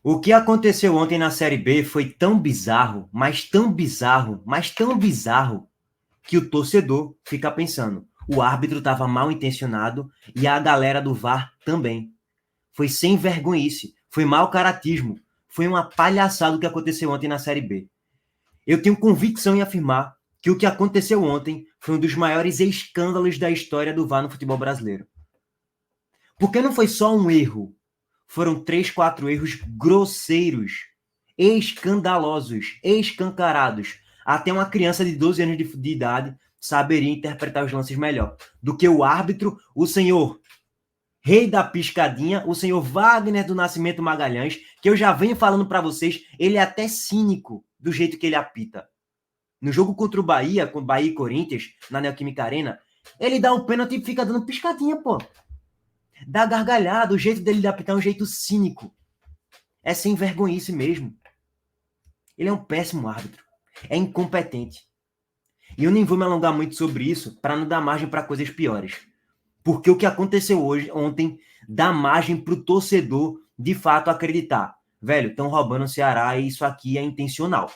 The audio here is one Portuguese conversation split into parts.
O que aconteceu ontem na Série B foi tão bizarro, mas tão bizarro, mas tão bizarro, que o torcedor fica pensando. O árbitro estava mal intencionado e a galera do VAR também. Foi sem vergonhice, foi mau caratismo, foi uma palhaçada o que aconteceu ontem na Série B. Eu tenho convicção em afirmar que o que aconteceu ontem foi um dos maiores escândalos da história do VAR no futebol brasileiro. Porque não foi só um erro, foram 3, 4 erros grosseiros, escandalosos, escancarados. Até uma criança de 12 anos de idade saberia interpretar os lances melhor do que o árbitro, o senhor rei da piscadinha, o senhor Wagner do Nascimento Magalhães, que eu já venho falando para vocês, ele é até cínico do jeito que ele apita. No jogo contra o Bahia, com Bahia e Corinthians, na Neoquímica Arena, ele dá um pênalti e fica dando piscadinha, pô. Dá gargalhada, o jeito dele de apitar é um jeito cínico. É sem vergonhice mesmo. Ele é um péssimo árbitro. É incompetente. E eu nem vou me alongar muito sobre isso para não dar margem para coisas piores. Porque o que aconteceu ontem dá margem para o torcedor de fato acreditar. Velho, estão roubando o Ceará e isso aqui é intencional.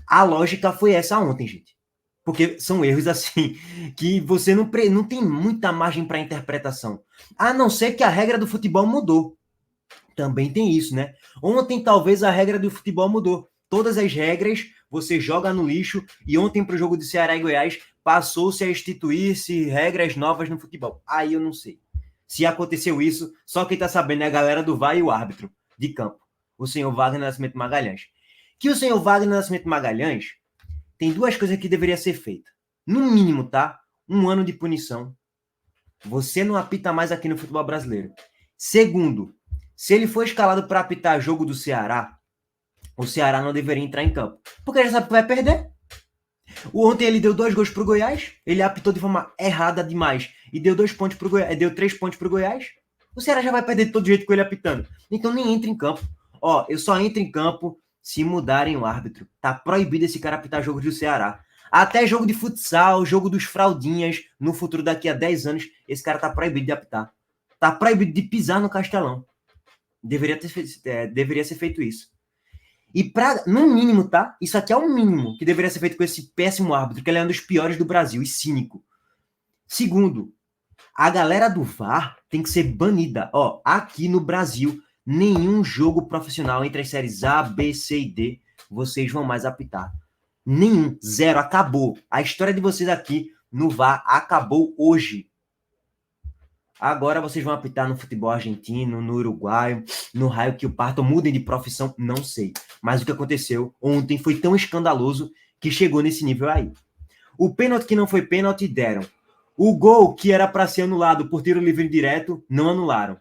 A lógica foi essa ontem, gente. Porque são erros assim que você não tem muita margem para interpretação. A não ser que a regra do futebol mudou. Também tem isso, né? Ontem talvez a regra do futebol mudou. Todas as regras você joga no lixo e ontem para o jogo de Ceará e Goiás passou-se a instituir-se regras novas no futebol. Aí eu não sei. Se aconteceu isso, só quem tá sabendo é a galera do VAR e o árbitro de campo, o senhor Wagner Nascimento Magalhães. Que o senhor Wagner Nascimento Magalhães tem duas coisas que deveria ser feita. No mínimo, tá? 1 ano de punição. Você não apita mais aqui no futebol brasileiro. Segundo, se ele for escalado para apitar jogo do Ceará, o Ceará não deveria entrar em campo. Porque ele já sabe que vai perder. Ontem ele deu 2 gols pro Goiás, ele apitou de forma errada demais e deu 2 pontos pro Goiás, deu 3 pontos pro Goiás. O Ceará já vai perder de todo jeito com ele apitando. Então nem entra em campo. Ó, eu só entro em campo se mudarem o árbitro. Tá proibido esse cara apitar jogo do Ceará. Até jogo de futsal, jogo dos fraldinhas, no futuro daqui a 10 anos, esse cara tá proibido de apitar. Tá proibido de pisar no Castelão. Deveria ser feito isso. E no mínimo, tá? Isso aqui é o mínimo que deveria ser feito com esse péssimo árbitro, que ele é um dos piores do Brasil e cínico. Segundo, a galera do VAR tem que ser banida. Ó, aqui no Brasil, nenhum jogo profissional entre as séries A, B, C e D vocês vão mais apitar. Nenhum. Zero. Acabou. A história de vocês aqui no VAR acabou hoje. Agora vocês vão apitar no futebol argentino, no uruguaio, no raio que o parto, mudem de profissão, não sei. Mas o que aconteceu ontem foi tão escandaloso que chegou nesse nível aí. O pênalti que não foi pênalti, deram. O gol que era para ser anulado por tiro livre direto, não anularam.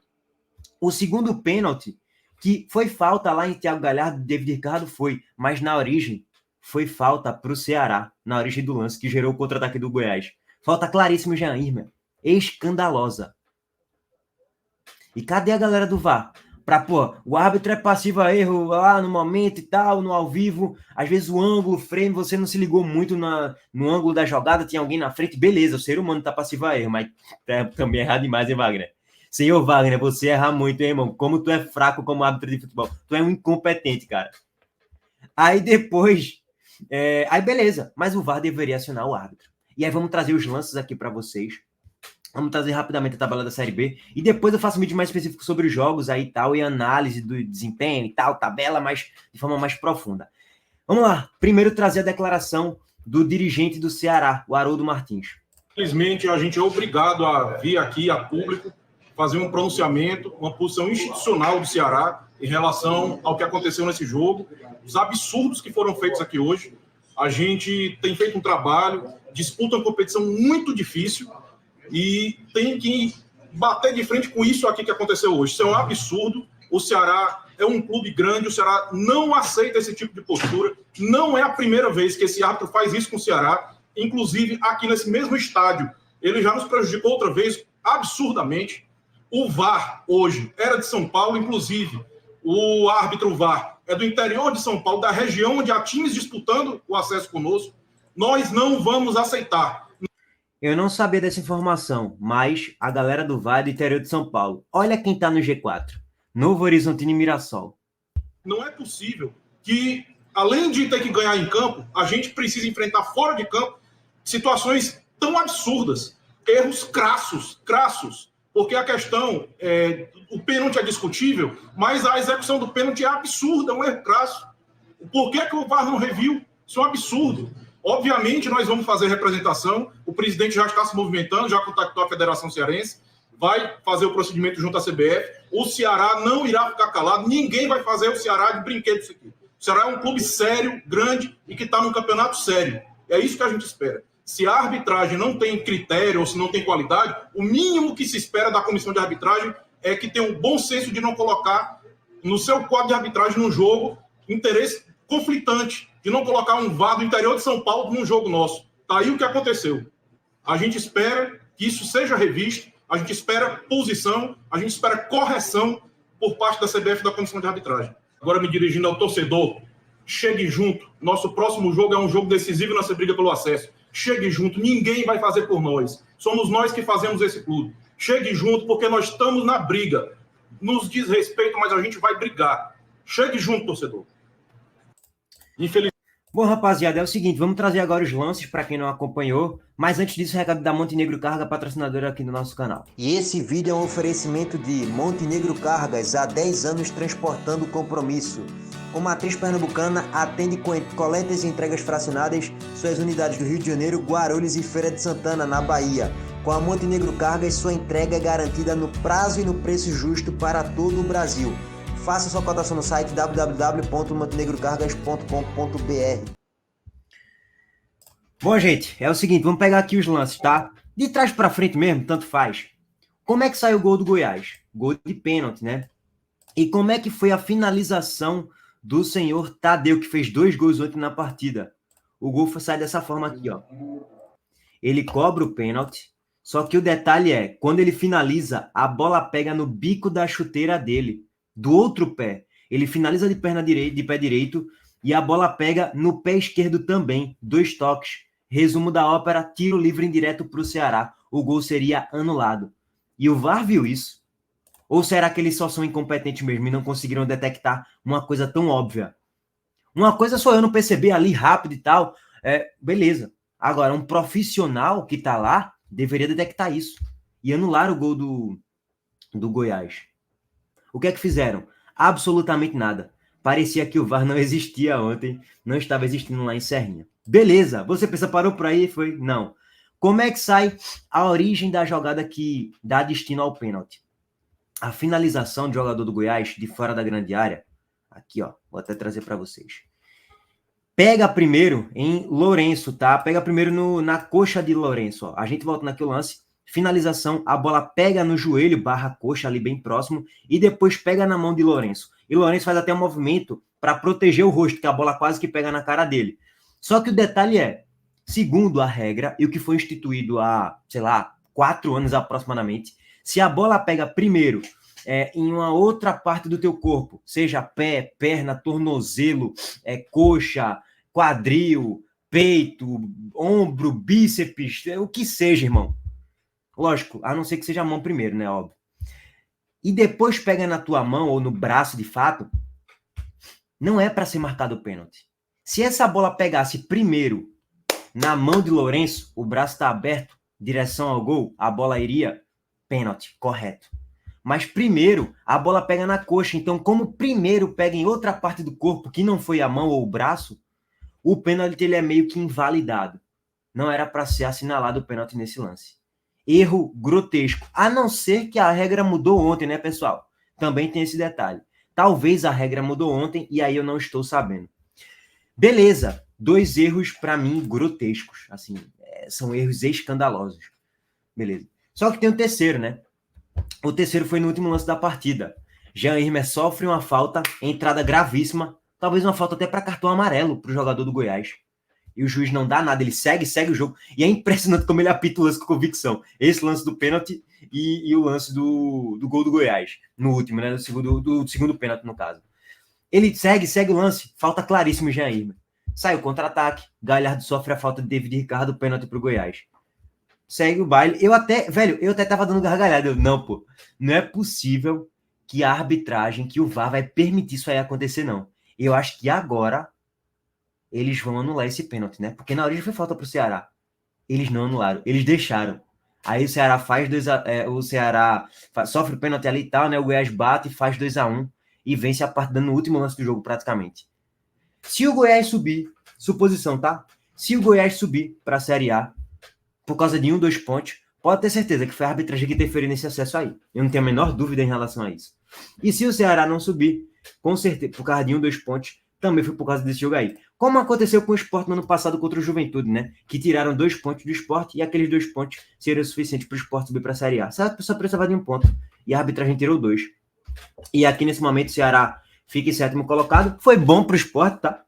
O segundo pênalti, que foi falta lá em Thiago Galhardo, David Ricardo foi, mas na origem foi falta para o Ceará, na origem do lance que gerou o contra-ataque do Goiás. Falta claríssimo, Jean Irmer. Escandalosa. E cadê a galera do VAR? O árbitro é passivo a erro lá no momento e tal, no ao vivo. Às vezes o ângulo, o frame, você não se ligou muito no ângulo da jogada, tinha alguém na frente. Beleza, o ser humano tá passivo a erro, mas também errar demais, hein, Wagner? Senhor Wagner, você erra muito, hein, irmão? Como tu é fraco como árbitro de futebol. Tu é um incompetente, cara. Aí depois... aí beleza, mas o VAR deveria acionar o árbitro. E aí vamos trazer os lances aqui para vocês. Vamos trazer rapidamente a tabela da Série B. E depois eu faço um vídeo mais específico sobre os jogos aí e tal, e análise do desempenho e tal, tabela, mas de forma mais profunda. Vamos lá. Primeiro trazer a declaração do dirigente do Ceará, o Haroldo Martins. Infelizmente, a gente é obrigado a vir aqui a público fazer um pronunciamento, uma posição institucional do Ceará em relação ao que aconteceu nesse jogo, os absurdos que foram feitos aqui hoje. A gente tem feito um trabalho, disputa uma competição muito difícil, e tem que bater de frente com isso aqui que aconteceu hoje. Isso é um absurdo. O Ceará é um clube grande, o Ceará não aceita esse tipo de postura. Não é a primeira vez que esse árbitro faz isso com o Ceará. Inclusive, aqui nesse mesmo estádio, ele já nos prejudicou outra vez, absurdamente. O VAR, hoje, era de São Paulo, inclusive. O árbitro VAR é do interior de São Paulo, da região onde há times disputando o acesso conosco. Nós não vamos aceitar. Eu não sabia dessa informação, mas a galera do VAR é do interior de São Paulo. Olha quem tá no G4. Novo Horizontino e Mirassol. Não é possível que, além de ter que ganhar em campo, a gente precisa enfrentar fora de campo situações tão absurdas, erros crassos, porque a questão, o pênalti é discutível, mas a execução do pênalti é absurda, é um erro crasso. Por que o VAR não reviu? Isso é um absurdo. Obviamente, nós vamos fazer representação, o presidente já está se movimentando, já contactou a Federação Cearense, vai fazer o procedimento junto à CBF, o Ceará não irá ficar calado, ninguém vai fazer o Ceará de brinquedo isso aqui. O Ceará é um clube sério, grande e que está num campeonato sério. É isso que a gente espera. Se a arbitragem não tem critério ou se não tem qualidade, o mínimo que se espera da comissão de arbitragem é que tenha um bom senso de não colocar no seu quadro de arbitragem num jogo interesse conflitante, de não colocar um VAR do interior de São Paulo num jogo nosso. Tá aí o que aconteceu. A gente espera que isso seja revisto, a gente espera posição, a gente espera correção por parte da CBF e da comissão de arbitragem. Agora, me dirigindo ao torcedor, chegue junto. Nosso próximo jogo é um jogo decisivo nessa briga pelo acesso. Chegue junto, ninguém vai fazer por nós. Somos nós que fazemos esse clube. Chegue junto, porque nós estamos na briga. Nos diz respeito, mas a gente vai brigar. Chegue junto, torcedor. Infelizmente. Bom, rapaziada, é o seguinte, vamos trazer agora os lances para quem não acompanhou, mas antes disso, recado da Montenegro Carga, patrocinadora aqui do nosso canal. E esse vídeo é um oferecimento de Montenegro Cargas, há 10 anos transportando compromisso. Com matriz pernambucana, atende com coletas e entregas fracionadas, suas unidades do Rio de Janeiro, Guarulhos e Feira de Santana, na Bahia. Com a Montenegro Cargas, sua entrega é garantida no prazo e no preço justo para todo o Brasil. Faça sua cotação no site www.montenegrocargas.com.br. Bom, gente, é o seguinte, vamos pegar aqui os lances, tá? De trás para frente mesmo, tanto faz. Como é que saiu o gol do Goiás? Gol de pênalti, né? E como é que foi a finalização do senhor Tadeu, que fez 2 gols ontem na partida? O gol sai dessa forma aqui, ó. Ele cobra o pênalti, só que o detalhe é, quando ele finaliza, a bola pega no bico da chuteira dele, do outro pé. Ele finaliza de pé direito e a bola pega no pé esquerdo também. 2 toques. Resumo da ópera, tiro livre indireto para o Ceará. O gol seria anulado. E o VAR viu isso? Ou será que eles só são incompetentes mesmo e não conseguiram detectar uma coisa tão óbvia? Uma coisa só eu não perceber ali rápido e tal, beleza. Agora, um profissional que tá lá deveria detectar isso e anular o gol do Goiás. O que é que fizeram? Absolutamente nada. Parecia que o VAR não existia ontem, não estava existindo lá em Serrinha. Beleza, você pensa, parou por aí? Foi? Não. Como é que sai a origem da jogada que dá destino ao pênalti? A finalização do jogador do Goiás, de fora da grande área, aqui ó, vou até trazer para vocês. Pega primeiro em Lourenço, tá? Pega primeiro na coxa de Lourenço, ó. A gente volta naquele lance. Finalização, a bola pega no joelho, coxa ali bem próximo, e depois pega na mão de Lourenço. E Lourenço faz até um movimento para proteger o rosto, que a bola quase que pega na cara dele. Só que o detalhe é, segundo a regra, e o que foi instituído há, 4 anos aproximadamente, se a bola pega primeiro em uma outra parte do teu corpo, seja pé, perna, tornozelo, coxa, quadril, peito, ombro, bíceps, o que seja, irmão. Lógico, a não ser que seja a mão primeiro, né? Óbvio. E depois pega na tua mão ou no braço, de fato, não é para ser marcado o pênalti. Se essa bola pegasse primeiro na mão de Lourenço, o braço está aberto, direção ao gol, a bola iria pênalti, correto. Mas primeiro, a bola pega na coxa. Então, como primeiro pega em outra parte do corpo, que não foi a mão ou o braço, o pênalti ele é meio que invalidado. Não era para ser assinalado o pênalti nesse lance. Erro grotesco. A não ser que a regra mudou ontem, né, pessoal? Também tem esse detalhe. Talvez a regra mudou ontem e aí eu não estou sabendo. Beleza. 2 erros, para mim, grotescos. Assim, são erros escandalosos. Beleza. Só que tem o terceiro, né? O terceiro foi no último lance da partida. Jean Irmer sofre uma falta, entrada gravíssima, talvez uma falta até para cartão amarelo para o jogador do Goiás. E o juiz não dá nada, ele segue o jogo. E é impressionante como ele apita o lance com convicção. Esse lance do pênalti e o lance do gol do Goiás. No último, né? Do segundo pênalti, no caso. Ele segue o lance. Falta claríssimo, Jean Irmer. Sai o contra-ataque. Galhardo sofre a falta de David Ricardo, pênalti pro Goiás. Segue o baile. Eu até tava dando gargalhada. Não é possível que a arbitragem, que o VAR vai permitir isso aí acontecer, não. Eu acho que agora eles vão anular esse pênalti, né? Porque na origem foi falta pro Ceará. Eles não anularam, eles deixaram. Aí o Ceará faz o Ceará sofre o pênalti ali e tal, né? O Goiás bate e faz 2-1 e vence a partida no último lance do jogo, praticamente. Se o Goiás subir, suposição, tá? Se o Goiás subir para a Série A, por causa de 2 pontos, pode ter certeza que foi a arbitragem que interferiu nesse acesso aí. Eu não tenho a menor dúvida em relação a isso. E se o Ceará não subir, com certeza, por causa de 2 pontos, também foi por causa desse jogo aí. Como aconteceu com o Sport no ano passado contra o Juventude, né? Que tiraram 2 pontos do Sport e aqueles 2 pontos seriam suficientes para o Sport subir para a Série A. Só precisava de 1 ponto e a arbitragem tirou 2. E aqui nesse momento o Ceará fica em 7º colocado. Foi bom para o Sport, tá?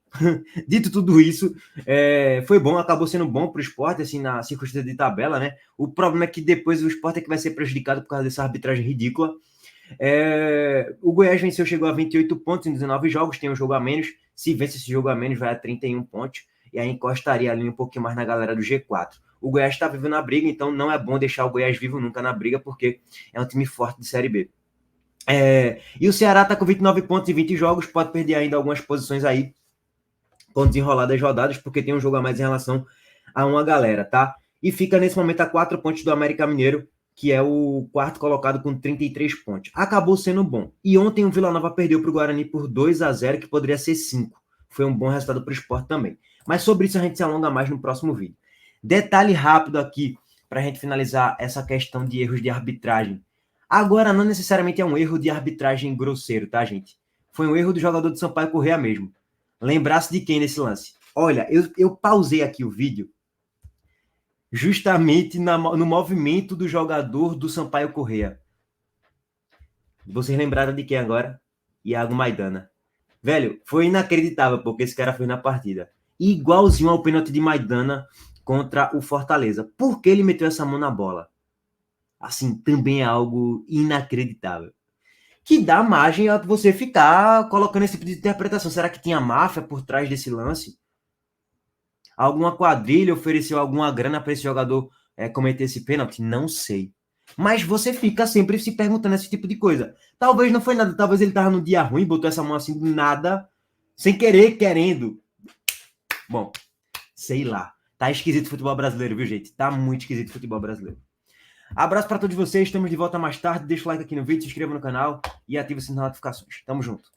Dito tudo isso, foi bom, acabou sendo bom para o Sport, assim, na circunstância de tabela, né? O problema é que depois o Sport é que vai ser prejudicado por causa dessa arbitragem ridícula. O Goiás venceu, chegou a 28 pontos em 19 jogos, tem um jogo a menos. Se vence esse jogo a menos, vai a 31 pontos. E aí encostaria ali um pouquinho mais na galera do G4. O Goiás está vivo na briga, então não é bom deixar o Goiás vivo nunca na briga, porque é um time forte de Série B. E o Ceará está com 29 pontos em 20 jogos, pode perder ainda algumas posições aí com desenrolar das rodadas, porque tem um jogo a mais em relação a uma galera, tá? E fica nesse momento a 4 pontos do América Mineiro, que é o 4º colocado com 33 pontos. Acabou sendo bom. E ontem o Vila Nova perdeu para o Guarani por 2-0, que poderia ser 5. Foi um bom resultado para o Sport também. Mas sobre isso a gente se alonga mais no próximo vídeo. Detalhe rápido aqui, para a gente finalizar essa questão de erros de arbitragem. Agora não necessariamente é um erro de arbitragem grosseiro, tá, gente? Foi um erro do jogador do Sampaio Corrêa mesmo. Lembrar-se de quem nesse lance? Olha, eu pausei aqui o vídeo justamente no movimento do jogador do Sampaio Corrêa. Vocês lembraram de quem agora? Iago Maidana. Velho, foi inacreditável porque esse cara foi na partida. Igualzinho ao pênalti de Maidana contra o Fortaleza. Por que ele meteu essa mão na bola? Assim, também é algo inacreditável. Que dá margem a você ficar colocando esse tipo de interpretação. Será que tinha máfia por trás desse lance? Alguma quadrilha ofereceu alguma grana para esse jogador cometer esse pênalti? Não sei. Mas você fica sempre se perguntando esse tipo de coisa. Talvez não foi nada, talvez ele tava no dia ruim, botou essa mão assim do nada, sem querer, querendo. Bom, sei lá. Tá esquisito o futebol brasileiro, viu, gente? Tá muito esquisito o futebol brasileiro. Abraço para todos vocês, estamos de volta mais tarde. Deixa o like aqui no vídeo, se inscreva no canal e ative o sininho de notificações. Tamo junto.